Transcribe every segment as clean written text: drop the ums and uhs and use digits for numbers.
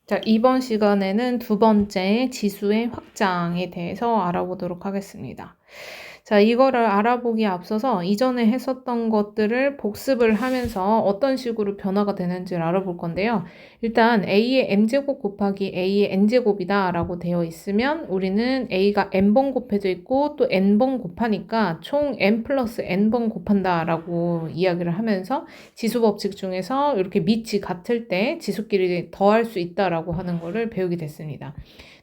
자, 이번 시간에는 두 번째 지수의 확장에 대해서 알아보도록 하겠습니다. 자, 이거를 알아보기에 앞서서 이전에 했었던 것들을 복습을 하면서 어떤 식으로 변화가 되는지를 알아볼 건데요. 일단 a의 m제곱 곱하기 a의 n제곱이다 라고 되어 있으면 우리는 a가 n번 곱해져 있고 또 n번 곱하니까 총 n 플러스 n번 곱한다 라고 이야기를 하면서 지수 법칙 중에서 이렇게 밑이 같을 때 지수끼리 더할 수 있다라고 하는 거를 배우게 됐습니다.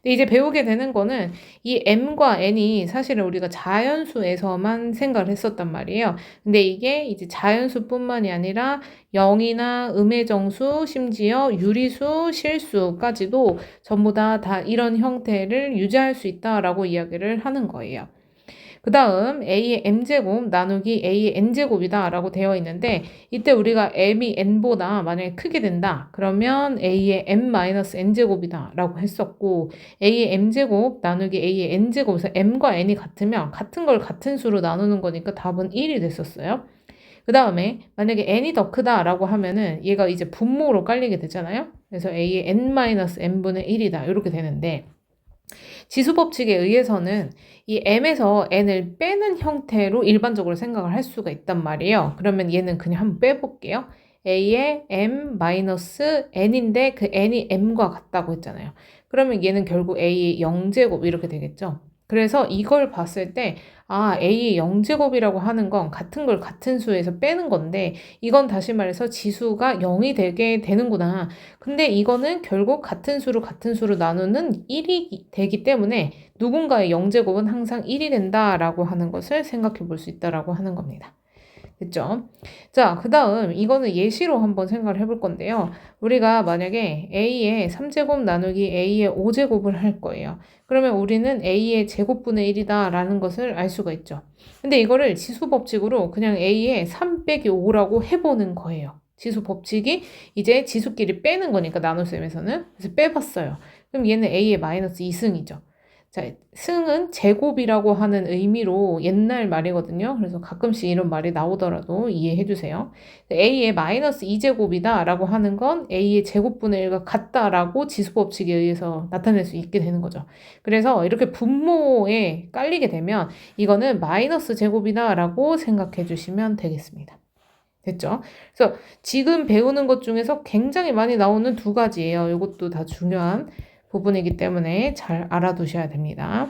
근데 이제 배우게 되는 거는 이 m과 n이 사실은 우리가 자연수에서만 생각을 했었단 말이에요. 근데 이게 이제 자연수뿐만이 아니라 영이나 음의 정수, 심지어 유리수, 실수까지도 전부 다 이런 형태를 유지할 수 있다라고 이야기를 하는 거예요. 그 다음 a의 m제곱 나누기 a의 n제곱이다 라고 되어 있는데 이때 우리가 m이 n보다 만약에 크게 된다 그러면 a의 m-n제곱이다 라고 했었고 a의 m제곱 나누기 a의 n제곱에서 m과 n이 같으면 같은 걸 같은 수로 나누는 거니까 답은 1이 됐었어요. 그 다음에 만약에 n이 더 크다라고 하면은 얘가 이제 분모로 깔리게 되잖아요. 그래서 a의 n-n분의 1이다 이렇게 되는데 지수 법칙에 의해서는 이 m에서 n을 빼는 형태로 일반적으로 생각을 할 수가 있단 말이에요. 그러면 얘는 그냥 한번 빼볼게요. a의 m-n인데 그 n이 m과 같다고 했잖아요. 그러면 얘는 결국 a의 0제곱 이렇게 되겠죠. 그래서 이걸 봤을 때 a의 0제곱이라고 하는 건 같은 걸 같은 수에서 빼는 건데 이건 다시 말해서 지수가 0이 되게 되는구나. 근데 이거는 결국 같은 수로 나누는 1이 되기 때문에 누군가의 0제곱은 항상 1이 된다라고 하는 것을 생각해 볼 수 있다라고 하는 겁니다. 됐죠? 자, 그 다음 이거는 예시로 한번 생각을 해볼 건데요. 우리가 만약에 a의 3제곱 나누기 a의 5제곱을 할 거예요. 그러면 우리는 a의 제곱분의 1이다 라는 것을 알 수가 있죠. 근데 이거를 지수 법칙으로 그냥 a의 3 빼기 5라고 해보는 거예요. 지수 법칙이 이제 지수끼리 빼는 거니까 나눗셈에서는. 그래서 빼봤어요. 그럼 얘는 a의 마이너스 2승이죠. 자, 승은 제곱이라고 하는 의미로 옛날 말이거든요. 그래서 가끔씩 이런 말이 나오더라도 이해해 주세요. a의 마이너스 2제곱이다 라고 하는 건 a의 제곱분의 1과 같다라고 지수법칙에 의해서 나타낼 수 있게 되는 거죠. 그래서 이렇게 분모에 깔리게 되면 이거는 마이너스 제곱이다 라고 생각해 주시면 되겠습니다. 됐죠? 그래서 지금 배우는 것 중에서 굉장히 많이 나오는 두 가지예요. 이것도 다 중요한 부분이기 때문에 잘 알아두셔야 됩니다.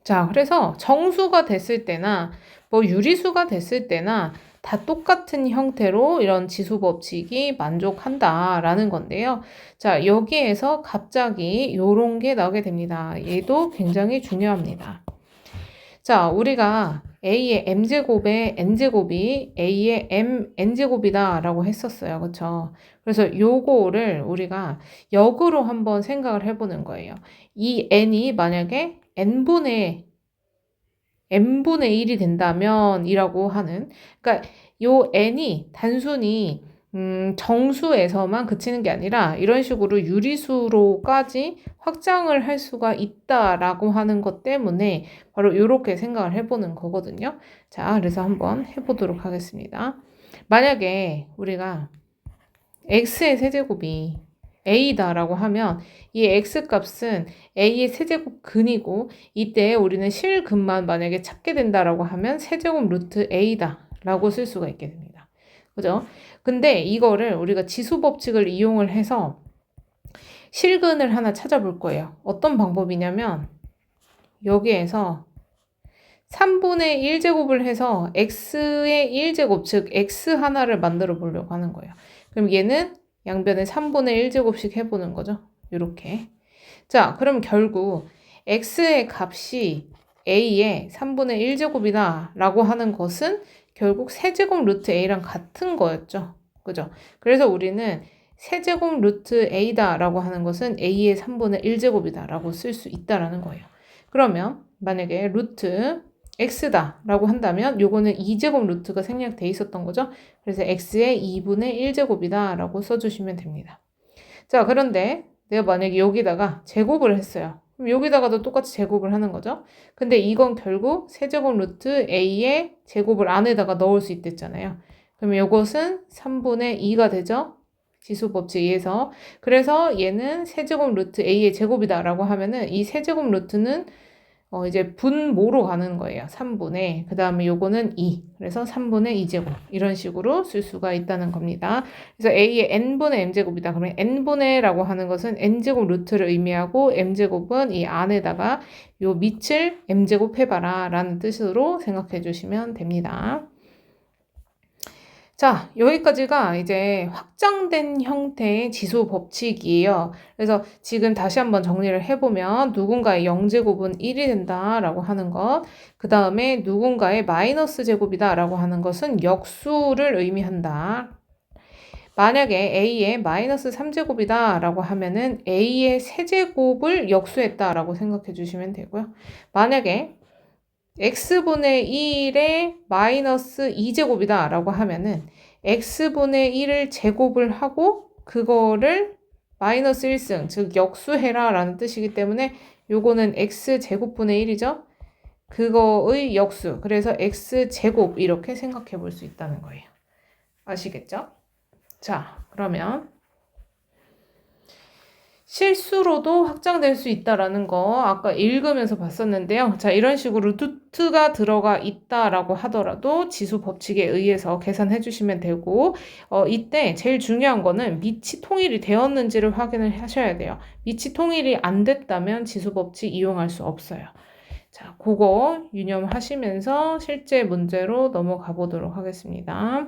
자, 그래서 정수가 됐을 때나 뭐 유리수가 됐을 때나 다 똑같은 형태로 이런 지수 법칙이 만족한다라는 건데요. 자, 여기에서 갑자기 요런 게 나오게 됩니다. 얘도 굉장히 중요합니다. 자, 우리가 a의 m제곱의 n제곱이 a의 mn제곱이다 라고 했었어요. 그쵸? 그래서 요거를 우리가 역으로 한번 생각을 해보는 거예요. 이 n이 만약에 n분의 1이 된다면 이라고 하는, 그러니까 요 n이 단순히 정수에서만 그치는 게 아니라 이런 식으로 유리수로까지 확장을 할 수가 있다라고 하는 것 때문에 바로 이렇게 생각을 해보는 거거든요. 자, 그래서 한번 해보도록 하겠습니다. 만약에 우리가 x의 세제곱이 a다라고 하면 이 x값은 a의 세제곱 근이고 이때 우리는 실근만 만약에 찾게 된다라고 하면 세제곱 루트 a다 라고 쓸 수가 있게 됩니다. 그죠? 근데 이거를 우리가 지수 법칙을 이용을 해서 실근을 하나 찾아볼 거예요. 어떤 방법이냐면 여기에서 3분의 1제곱을 해서 x의 1제곱, 즉 x 하나를 만들어 보려고 하는 거예요. 그럼 얘는 양변에 3분의 1제곱씩 해보는 거죠. 이렇게. 자, 그럼 결국 x의 값이 a의 3분의 1제곱이다 라고 하는 것은 결국 세제곱 루트 a랑 같은 거였죠. 그죠? 그래서 우리는 세제곱 루트 a다 라고 하는 것은 a의 3분의 1제곱이다 라고 쓸 수 있다라는 거예요. 그러면 만약에 루트 x다 라고 한다면 요거는 2제곱 루트가 생략돼 있었던 거죠. 그래서 x의 2분의 1제곱이다 라고 써주시면 됩니다. 자, 그런데 내가 만약에 여기다가 제곱을 했어요. 그럼 여기다가도 똑같이 제곱을 하는 거죠. 근데 이건 결국 세제곱 루트 a의 제곱을 안에다가 넣을 수 있댔잖아요. 그러면 이것은 3분의 2가 되죠. 지수 법칙에 의해서. 그래서 얘는 세제곱 루트 a의 제곱이다라고 하면은 이 세제곱 루트는 이제 분모로 가는 거예요. 3분의. 그 다음에 요거는 2. 그래서 3분의 2제곱. 이런 식으로 쓸 수가 있다는 겁니다. 그래서 a의 n분의 m제곱이다. 그러면 n분의라고 하는 것은 n제곱 루트를 의미하고 m제곱은 이 안에다가 요 밑을 m제곱 해봐라 라는 뜻으로 생각해 주시면 됩니다. 자, 여기까지가 이제 확장된 형태의 지수 법칙이에요. 그래서 지금 다시 한번 정리를 해보면 누군가의 0제곱은 1이 된다라고 하는 것, 그 다음에 누군가의 마이너스 제곱이다 라고 하는 것은 역수를 의미한다. 만약에 a의 마이너스 3제곱이다 라고 하면은 a의 세제곱을 역수했다 라고 생각해 주시면 되고요. 만약에 x분의 1의 마이너스 2제곱이다 라고 하면은 x분의 1을 제곱을 하고 그거를 마이너스 1승, 즉 역수해라 라는 뜻이기 때문에 요거는 x제곱분의 1이죠. 그거의 역수, 그래서 x제곱 이렇게 생각해 볼 수 있다는 거예요. 아시겠죠? 자, 그러면 실수로도 확장될 수 있다라는 거 아까 읽으면서 봤었는데요. 자, 이런 식으로 루트가 들어가 있다라고 하더라도 지수 법칙에 의해서 계산해 주시면 되고, 이때 제일 중요한 거는 밑이 통일이 되었는지를 확인을 하셔야 돼요. 밑이 통일이 안 됐다면 지수 법칙 이용할 수 없어요. 자, 그거 유념하시면서 실제 문제로 넘어가 보도록 하겠습니다.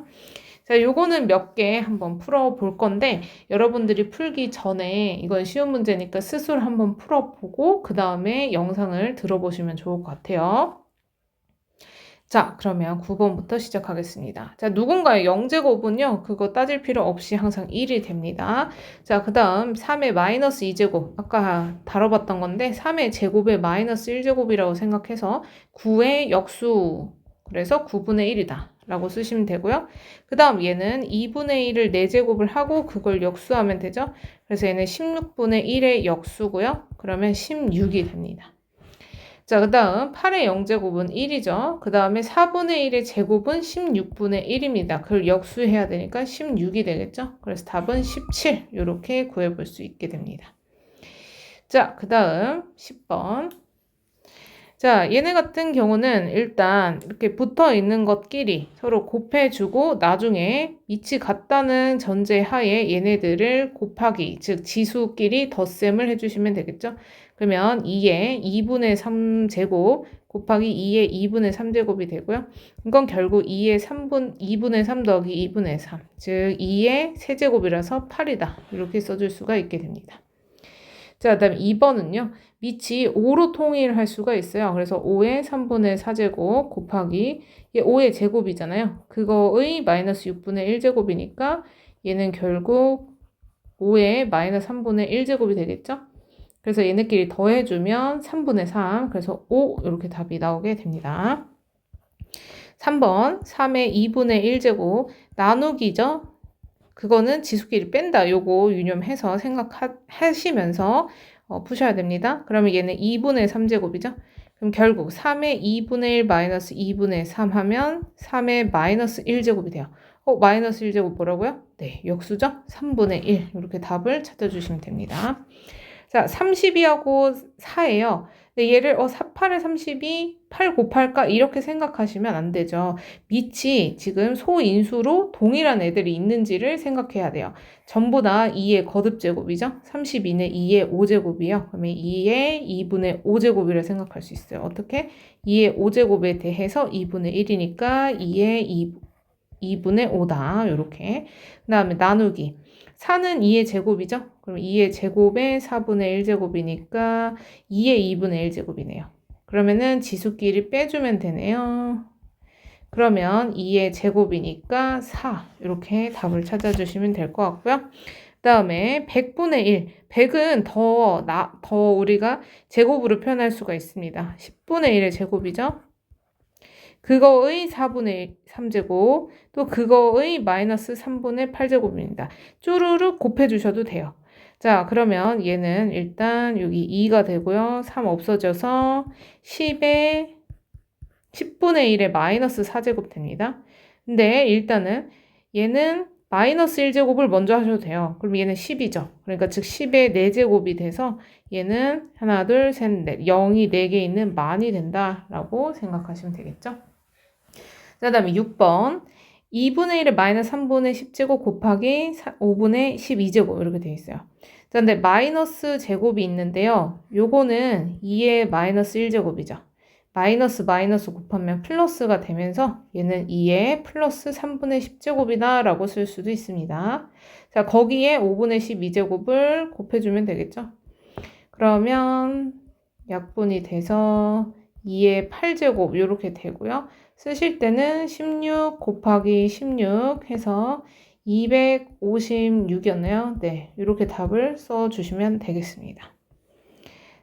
자, 요거는 몇 개 한번 풀어볼 건데 여러분들이 풀기 전에 이건 쉬운 문제니까 스스로 한번 풀어보고 그 다음에 영상을 들어보시면 좋을 것 같아요. 자, 그러면 9번부터 시작하겠습니다. 자, 누군가의 0제곱은요, 그거 따질 필요 없이 항상 1이 됩니다. 자, 그 다음 3의 마이너스 2제곱. 아까 다뤄봤던 건데 3의 제곱에 마이너스 1제곱이라고 생각해서 9의 역수. 그래서 9분의 1이다. 라고 쓰시면 되고요. 그 다음 얘는 2분의 1을 4제곱을 하고 그걸 역수하면 되죠. 그래서 얘는 16분의 1의 역수고요. 그러면 16이 됩니다. 자, 그 다음 8의 0제곱은 1이죠. 그 다음에 4분의 1의 제곱은 16분의 1입니다. 그걸 역수해야 되니까 16이 되겠죠. 그래서 답은 17 이렇게 구해볼 수 있게 됩니다. 자, 그 다음 10번. 자, 얘네 같은 경우는 일단 이렇게 붙어 있는 것끼리 서로 곱해주고 나중에 밑이 같다는 전제 하에 얘네들을 곱하기, 즉 지수끼리 덧셈을 해주시면 되겠죠. 그러면 2의 2분의 3제곱 곱하기 2의 2분의 3제곱이 되고요. 이건 결국 2의 2분의 3 더하기 2분의 3, 즉 2의 세제곱이라서 8이다. 이렇게 써줄 수가 있게 됩니다. 자, 그 다음에 2번은요. 밑이 5로 통일할 수가 있어요. 그래서 5의 3분의 4제곱 곱하기 이게 5의 제곱이잖아요. 그거의 마이너스 6분의 1제곱이니까 얘는 결국 5의 마이너스 3분의 1제곱이 되겠죠? 그래서 얘네끼리 더해주면 3분의 3, 그래서 5 이렇게 답이 나오게 됩니다. 3번 3의 2분의 1제곱 나누기죠? 그거는 지수끼리 뺀다. 요거 유념해서 생각하시면서 푸셔야 됩니다. 그러면 얘는 2분의 3제곱이죠. 그럼 결국 3의 2분의 1 마이너스 2분의 3 하면 3의 마이너스 1제곱이 돼요. 마이너스 1제곱 뭐라고요? 네, 역수죠? 3분의 1 이렇게 답을 찾아주시면 됩니다. 자, 32하고 4예요. 근데 얘를 8에 32, 8 곱할까? 이렇게 생각하시면 안 되죠. 밑이 지금 소인수로 동일한 애들이 있는지를 생각해야 돼요. 전부 다 2의 거듭제곱이죠. 32는 2의 5제곱이요. 그러면 2의 2분의 5제곱이라 생각할 수 있어요. 어떻게? 2의 5제곱에 대해서 2분의 1이니까 2의 2분의 5다. 이렇게. 그 다음에 나누기. 4는 2의 제곱이죠? 그럼 2의 제곱에 4분의 1제곱이니까 2의 2분의 1제곱이네요. 그러면은 지수끼리 빼주면 되네요. 그러면 2의 제곱이니까 4 이렇게 답을 찾아주시면 될 것 같고요. 그 다음에 100분의 1. 100은 더 우리가 제곱으로 표현할 수가 있습니다. 10분의 1의 제곱이죠? 그거의 4분의 3제곱, 또 그거의 마이너스 3분의 8제곱입니다. 쭈루룩 곱해주셔도 돼요. 자, 그러면 얘는 일단 여기 2가 되고요. 3 없어져서 10분의 1의 마이너스 4제곱 됩니다. 근데 일단은 얘는 마이너스 1제곱을 먼저 하셔도 돼요. 그럼 얘는 10이죠. 그러니까 즉 10의 4제곱이 돼서 얘는 하나, 둘, 셋, 넷, 0이 4개 있는 만이 된다라고 생각하시면 되겠죠. 그 다음에 6번 2분의 1을 마이너스 3분의 10제곱 곱하기 5분의 12제곱 이렇게 되어 있어요. 자, 근데 마이너스 제곱이 있는데요. 요거는 2의 마이너스 1제곱이죠. 마이너스 마이너스 곱하면 플러스가 되면서 얘는 2의 플러스 3분의 10제곱이다 라고 쓸 수도 있습니다. 자, 거기에 5분의 12제곱을 곱해주면 되겠죠. 그러면 약분이 돼서 2의 8제곱 이렇게 되고요. 쓰실 때는 16 곱하기 16 해서 256이었네요. 네, 이렇게 답을 써주시면 되겠습니다.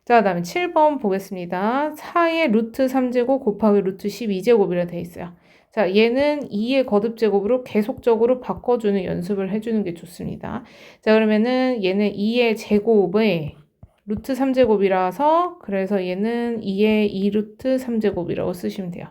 자, 다음에 7번 보겠습니다. 4의 루트 3제곱 곱하기 루트 12제곱이라 되어 있어요. 자, 얘는 2의 거듭제곱으로 계속적으로 바꿔주는 연습을 해주는 게 좋습니다. 자, 그러면은 얘는 2의 제곱의 루트 3제곱이라서 그래서 얘는 2의 2루트 3제곱이라고 쓰시면 돼요.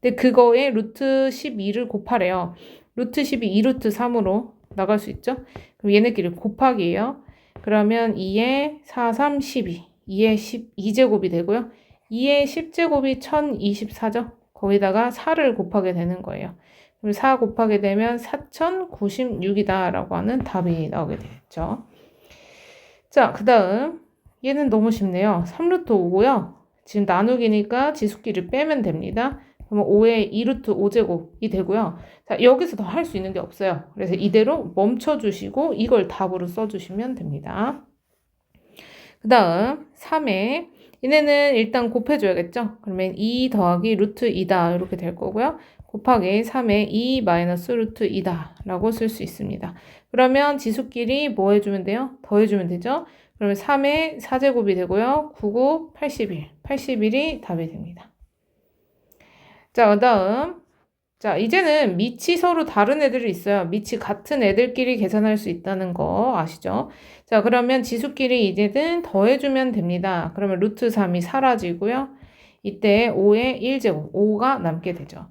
근데 그거에 루트 12를 곱하래요. 루트 12 2루트 3으로 나갈 수 있죠? 그럼 얘네끼리 곱하기예요. 그러면 2의 4, 3, 12. 2의 12제곱이 되고요. 2의 10제곱이 1024죠? 거기다가 4를 곱하게 되는 거예요. 그럼 4 곱하게 되면 4096이다 라고 하는 답이 나오게 되겠죠. 자, 그 다음 얘는 너무 쉽네요. 3루트 5고요. 지금 나누기니까 지수끼리 빼면 됩니다. 그러면 5의 2루트 5제곱이 되고요. 자, 여기서 더 할 수 있는 게 없어요. 그래서 이대로 멈춰주시고 이걸 답으로 써주시면 됩니다. 그 다음 3에 얘네는 일단 곱해줘야겠죠. 그러면 2 더하기 루트 2다 이렇게 될 거고요. 곱하기 3에 2 마이너스 루트 2다 라고 쓸 수 있습니다. 그러면 지수끼리 뭐 해주면 돼요? 더해주면 되죠. 그러면 3의 4제곱이 되고요. 9, 9, 81. 81이 답이 됩니다. 자, 그 다음. 자, 이제는 밑이 서로 다른 애들이 있어요. 밑이 같은 애들끼리 계산할 수 있다는 거 아시죠? 자, 그러면 지수끼리 이제는 더해주면 됩니다. 그러면 루트 3이 사라지고요. 이때 5의 1제곱, 5가 남게 되죠.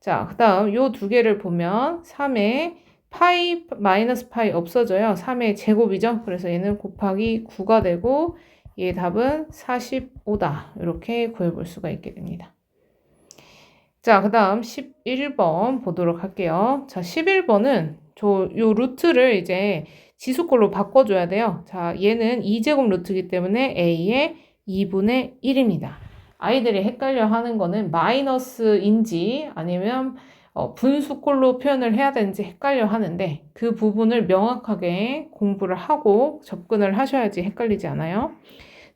자, 그 다음 요 두 개를 보면 3의 파이, 마이너스 파이 없어져요. 3의 제곱이죠. 그래서 얘는 곱하기 9가 되고 얘의 답은 45다. 이렇게 구해볼 수가 있게 됩니다. 자, 그 다음 11번 보도록 할게요. 자, 11번은 요 루트를 이제 지수꼴로 바꿔줘야 돼요. 자, 얘는 2제곱 루트이기 때문에 A의 2분의 1입니다. 아이들이 헷갈려 하는 거는 마이너스인지 아니면 분수꼴로 표현을 해야 되는지 헷갈려 하는데 그 부분을 명확하게 공부를 하고 접근을 하셔야지 헷갈리지 않아요.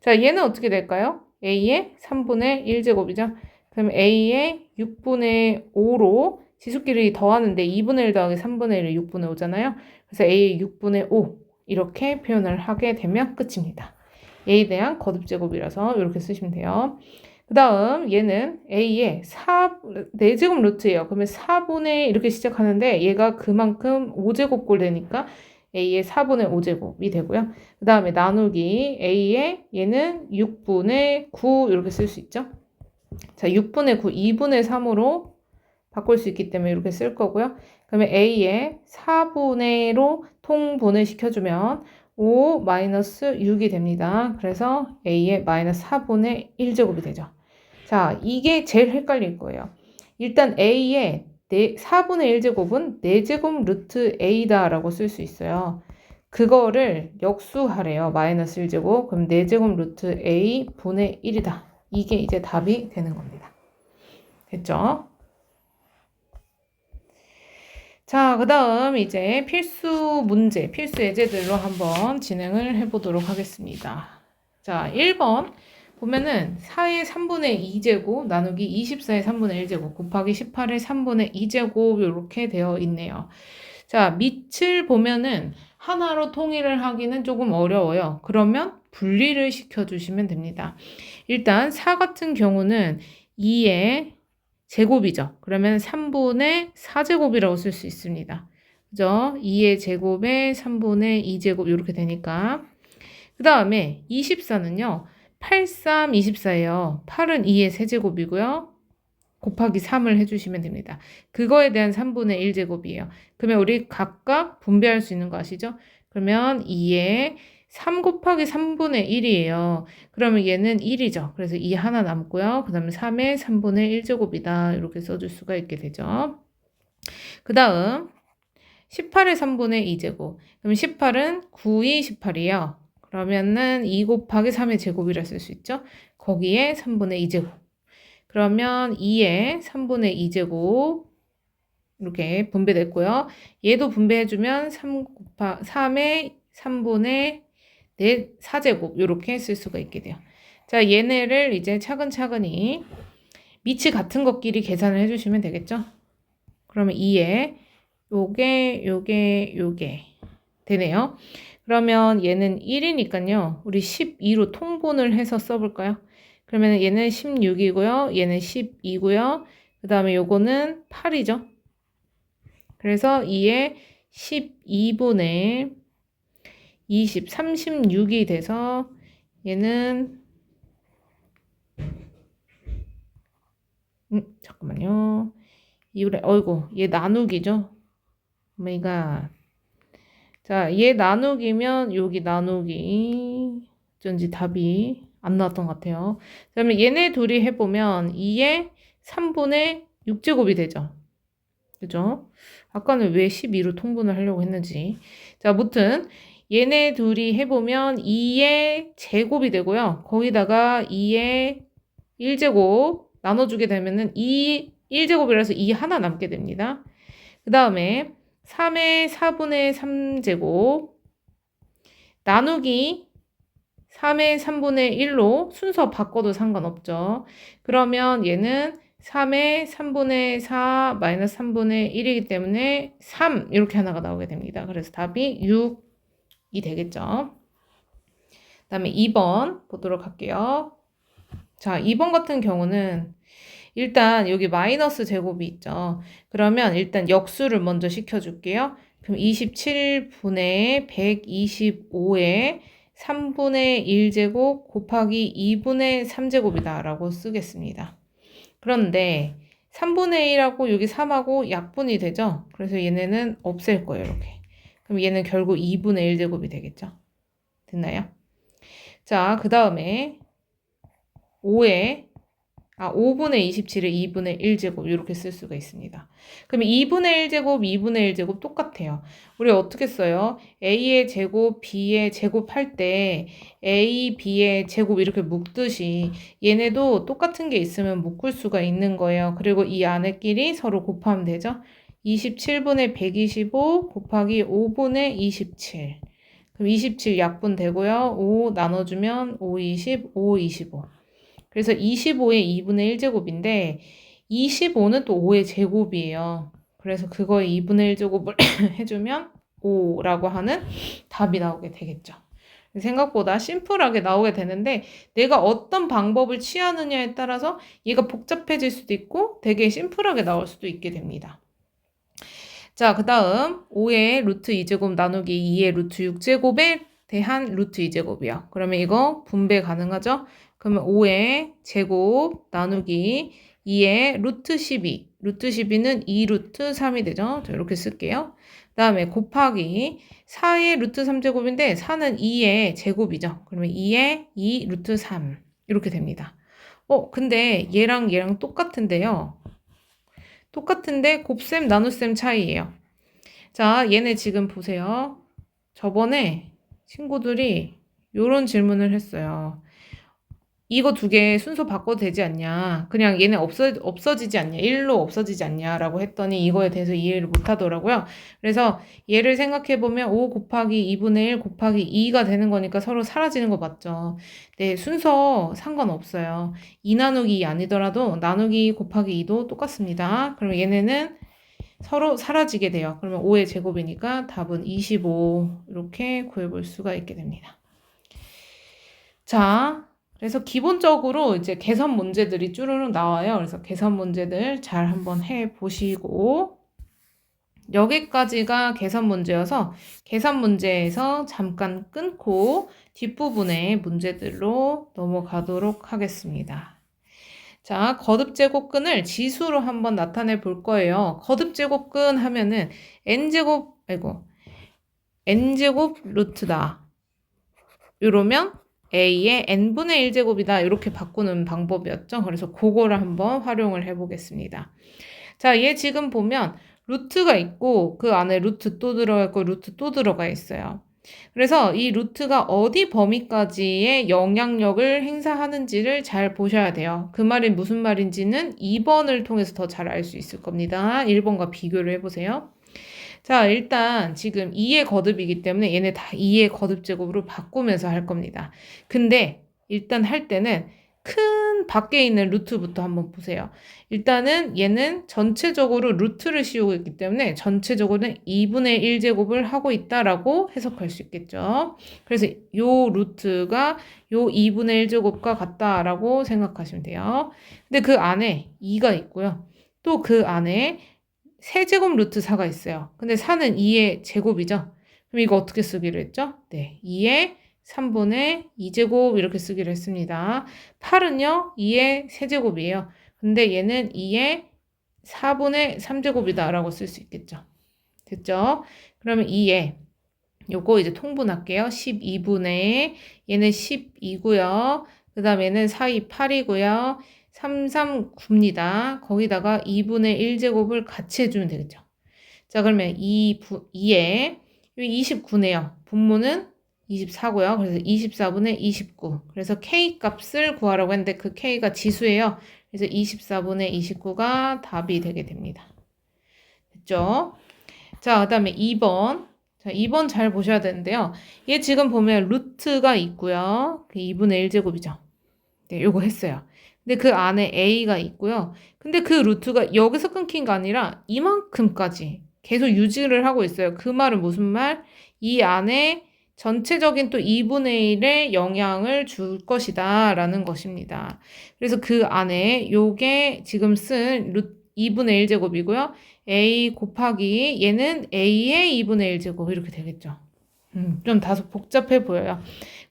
자, 얘는 어떻게 될까요? A의 3분의 1제곱이죠. 그럼 A의 6분의 5로 지수끼리 더하는데 2분의 1 더하기 3분의 1이 6분의 5잖아요. 그래서 A의 6분의 5 이렇게 표현을 하게 되면 끝입니다. A에 대한 거듭제곱이라서 이렇게 쓰시면 돼요. 그 다음 얘는 A의 4제곱 루트예요. 그러면 4분의 이렇게 시작하는데 얘가 그만큼 5제곱꼴 되니까 A의 4분의 5제곱이 되고요. 그 다음에 나누기 A의 얘는 6분의 9 이렇게 쓸 수 있죠. 자, 6분의 9, 2분의 3으로 바꿀 수 있기 때문에 이렇게 쓸 거고요. 그러면 A의 4분의로 통분을 시켜주면 5 마이너스 6이 됩니다. 그래서 A의 마이너스 4분의 1제곱이 되죠. 자, 이게 제일 헷갈릴 거예요. 일단 A의 4분의 1제곱은 4제곱 루트 A다 라고 쓸 수 있어요. 그거를 역수하래요. 마이너스 1제곱. 그럼 4제곱 루트 A 분의 1이다. 이게 이제 답이 되는 겁니다. 됐죠? 자, 그 다음 이제 필수 문제, 필수 예제들로 한번 진행을 해보도록 하겠습니다. 자, 1번 보면은 4의 3분의 2제곱 나누기 24의 3분의 1제곱 곱하기 18의 3분의 2제곱 이렇게 되어 있네요. 자, 밑을 보면은 하나로 통일을 하기는 조금 어려워요. 그러면 분리를 시켜주시면 됩니다. 일단 4 같은 경우는 2의 제곱이죠. 그러면 3분의 4제곱이라고 쓸 수 있습니다. 그죠? 2의 제곱에 3분의 2제곱 이렇게 되니까. 그 다음에 24는요. 8, 3, 24예요. 8은 2의 세제곱이고요. 곱하기 3을 해주시면 됩니다. 그거에 대한 3분의 1제곱이에요. 그러면 우리 각각 분배할 수 있는 거 아시죠? 그러면 2에 3 곱하기 3분의 1이에요. 그러면 얘는 1이죠. 그래서 2 하나 남고요. 그 다음에 3의 3분의 1제곱이다. 이렇게 써줄 수가 있게 되죠. 그 다음 18의 3분의 2제곱. 그럼 18은 9이 18이에요. 그러면은 2 곱하기 3의 제곱이라 쓸 수 있죠. 거기에 3분의 2제곱. 그러면 2의 3분의 2제곱 이렇게 분배됐고요. 얘도 분배해주면 3의 3분의 4제곱 이렇게 쓸 수가 있게 돼요. 자, 얘네를 이제 차근차근히 밑이 같은 것끼리 계산을 해주시면 되겠죠. 그러면 2에 요게 되네요. 그러면 얘는 1이니까요. 우리 12로 통분을 해서 써볼까요? 그러면 얘는 16이고요. 얘는 12고요. 그 다음에 요거는 8이죠. 그래서 2에 12분의 20, 36이 돼서 얘는 잠깐만요. 이래 어이구 얘 나누기죠. 오메이갓. 자, 얘 나누기면 여기 나누기 어쩐지 답이 안 나왔던 것 같아요. 그러면 얘네 둘이 해보면 2의 3분의 6제곱이 되죠. 그죠? 아까는 왜 12로 통분을 하려고 했는지. 자, 무튼 얘네 둘이 해보면 2의 제곱이 되고요. 거기다가 2의 1제곱 나눠주게 되면은 1제곱이라서 2 하나 남게 됩니다. 그 다음에 3의 4분의 3제곱 나누기 3의 3분의 1로 순서 바꿔도 상관없죠. 그러면 얘는 3의 3분의 4 마이너스 3분의 1이기 때문에 3 이렇게 하나가 나오게 됩니다. 그래서 답이 6이 되겠죠. 그 다음에 2번 보도록 할게요. 자, 2번 같은 경우는 일단 여기 마이너스 제곱이 있죠. 그러면 일단 역수를 먼저 시켜줄게요. 그럼 27분의 125에 3분의 1제곱 곱하기 2분의 3제곱이다 라고 쓰겠습니다. 그런데 3분의 1하고 여기 3하고 약분이 되죠. 그래서 얘네는 없앨 거예요. 이렇게. 그럼 얘는 결국 2분의 1제곱이 되겠죠. 됐나요? 자, 그 다음에 5분의 27에 2분의 1제곱 이렇게 쓸 수가 있습니다. 그러면 2분의 1제곱, 2분의 1제곱 똑같아요. 우리 어떻게 써요? A의 제곱, B의 제곱 할 때 A, B의 제곱 이렇게 묶듯이 얘네도 똑같은 게 있으면 묶을 수가 있는 거예요. 그리고 이 안에끼리 서로 곱하면 되죠. 27분의 125 곱하기 5분의 27. 그럼 27 약분 되고요. 5 나눠주면 5, 20, 5, 25. 그래서 25의 2분의 1제곱인데 25는 또 5의 제곱이에요. 그래서 그거의 2분의 1제곱을 해주면 5라고 하는 답이 나오게 되겠죠. 생각보다 심플하게 나오게 되는데 내가 어떤 방법을 취하느냐에 따라서 얘가 복잡해질 수도 있고 되게 심플하게 나올 수도 있게 됩니다. 자, 그 다음 5의 루트 2제곱 나누기 2의 루트 6제곱에 대한 루트 2제곱이요. 그러면 이거 분배 가능하죠? 그러면 5의 제곱 나누기 2의 루트 12. 루트 12는 2루트 3이 되죠? 자, 이렇게 쓸게요. 그 다음에 곱하기 4의 루트 3제곱인데 4는 2의 제곱이죠. 그러면 2의 2 루트 3 이렇게 됩니다. 근데 얘랑 똑같은데요. 똑같은데 곱셈 나눗셈 차이예요. 자, 얘네 지금 보세요. 저번에 친구들이 요런 질문을 했어요. 이거 두 개 순서 바꿔도 되지 않냐? 그냥 얘네 없어지지 않냐? 1로 없어지지 않냐? 라고 했더니 이거에 대해서 이해를 못 하더라고요. 그래서 얘를 생각해보면 5 곱하기 2분의 1 곱하기 2가 되는 거니까 서로 사라지는 거 맞죠? 네, 순서 상관없어요. 2 나누기 2 아니더라도 나누기 곱하기 2도 똑같습니다. 그러면 얘네는 서로 사라지게 돼요. 그러면 5의 제곱이니까 답은 25 이렇게 구해볼 수가 있게 됩니다. 자, 그래서 기본적으로 이제 계산 문제들이 쭈루룩 나와요. 그래서 계산 문제들 잘 한번 해보시고 여기까지가 계산 문제여서 계산 문제에서 잠깐 끊고 뒷부분의 문제들로 넘어가도록 하겠습니다. 자, 거듭제곱근을 지수로 한번 나타내 볼 거예요. 거듭제곱근 하면은 n제곱 루트다. 이러면 a의 n분의 1제곱이다. 이렇게 바꾸는 방법이었죠. 그래서 그거를 한번 활용을 해보겠습니다. 자, 얘 지금 보면 루트가 있고 그 안에 루트 또 들어가 있고 루트 또 들어가 있어요. 그래서 이 루트가 어디 범위까지의 영향력을 행사하는지를 잘 보셔야 돼요. 그 말이 무슨 말인지는 2번을 통해서 더 잘 알 수 있을 겁니다. 1번과 비교를 해보세요. 자, 일단 지금 2의 거듭이기 때문에 얘네 다 2의 거듭 제곱으로 바꾸면서 할 겁니다. 근데 일단 할 때는 큰 밖에 있는 루트부터 한번 보세요. 일단은 얘는 전체적으로 루트를 씌우고 있기 때문에 전체적으로는 2분의 1제곱을 하고 있다라고 해석할 수 있겠죠. 그래서 요 루트가 요 2분의 1제곱과 같다라고 생각하시면 돼요. 근데 그 안에 2가 있고요. 또 그 안에 세제곱 루트 4가 있어요. 근데 4는 2의 제곱이죠. 그럼 이거 어떻게 쓰기로 했죠? 네, 2의 3분의 2제곱 이렇게 쓰기로 했습니다. 8은요, 2의 세제곱이에요. 근데 얘는 2의 4분의 3제곱이다 라고 쓸 수 있겠죠. 됐죠? 그러면 2의 요거 이제 통분할게요. 12분의 얘는 12고요. 그 다음에 얘는 4, 2, 8이고요. 3, 3, 9입니다. 거기다가 2분의 1제곱을 같이 해주면 되겠죠. 자, 그러면 2에 29네요. 분모는 24고요. 그래서 24분의 29. 그래서 K 값을 구하라고 했는데 그 K가 지수예요. 그래서 24분의 29가 답이 되게 됩니다. 됐죠? 자, 그 다음에 2번. 자, 2번 잘 보셔야 되는데요. 얘 지금 보면 루트가 있고요. 그 2분의 1제곱이죠. 네, 요거 했어요. 근데 그 안에 A가 있고요. 근데 그 루트가 여기서 끊긴 게 아니라 이만큼까지 계속 유지를 하고 있어요. 그 말은 무슨 말? 이 안에 전체적인 또 2분의 1의 영향을 줄 것이다 라는 것입니다. 그래서 그 안에 요게 지금 쓴 2분의 1제곱이고요. A 곱하기 얘는 A의 2분의 1제곱 이렇게 되겠죠. 좀 다소 복잡해 보여요.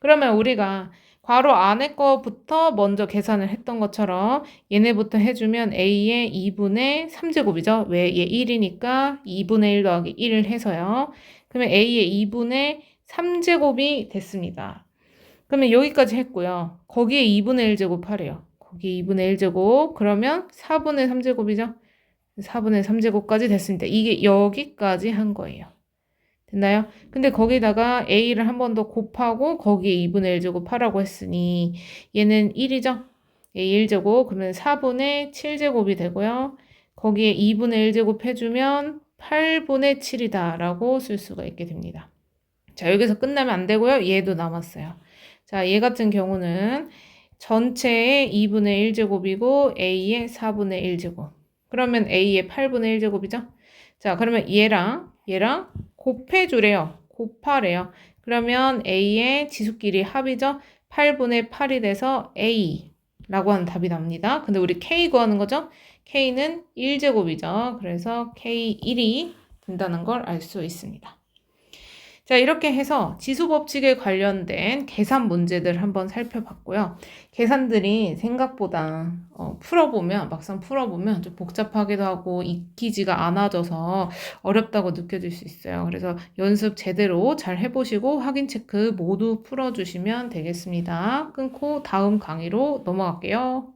그러면 우리가 괄호 안에 거부터 먼저 계산을 했던 것처럼 얘네부터 해주면 A의 2분의 3제곱이죠. 왜? 얘 1이니까 2분의 1 더하기 1을 해서요. 그러면 A의 2분의 3제곱이 됐습니다. 그러면 여기까지 했고요. 거기에 2분의 1제곱 하래요. 거기에 2분의 1제곱 그러면 4분의 3제곱이죠. 4분의 3제곱까지 됐습니다. 이게 여기까지 한 거예요. 됐나요? 근데 거기다가 A를 한 번 더 곱하고 거기에 2분의 1제곱 하라고 했으니 얘는 1이죠? A 1제곱 그러면 4분의 7제곱이 되고요. 거기에 2분의 1제곱 해주면 8분의 7이다 라고 쓸 수가 있게 됩니다. 자, 여기서 끝나면 안 되고요. 얘도 남았어요. 자, 얘 같은 경우는 전체의 2분의 1제곱이고 A의 4분의 1제곱. 그러면 A의 8분의 1제곱이죠? 자, 그러면 얘랑 곱해주래요. 곱하래요. 그러면 A의 지수끼리 합이죠? 8분의 8이 돼서 A라고 하는 답이 납니다. 근데 우리 K 구하는 거죠? K는 1제곱이죠. 그래서 K1이 된다는 걸 알 수 있습니다. 자, 이렇게 해서 지수 법칙에 관련된 계산 문제들 한번 살펴봤고요. 계산들이 생각보다 막상 풀어보면 좀 복잡하기도 하고 익히지가 않아져서 어렵다고 느껴질 수 있어요. 그래서 연습 제대로 잘 해보시고 확인 체크 모두 풀어주시면 되겠습니다. 끊고 다음 강의로 넘어갈게요.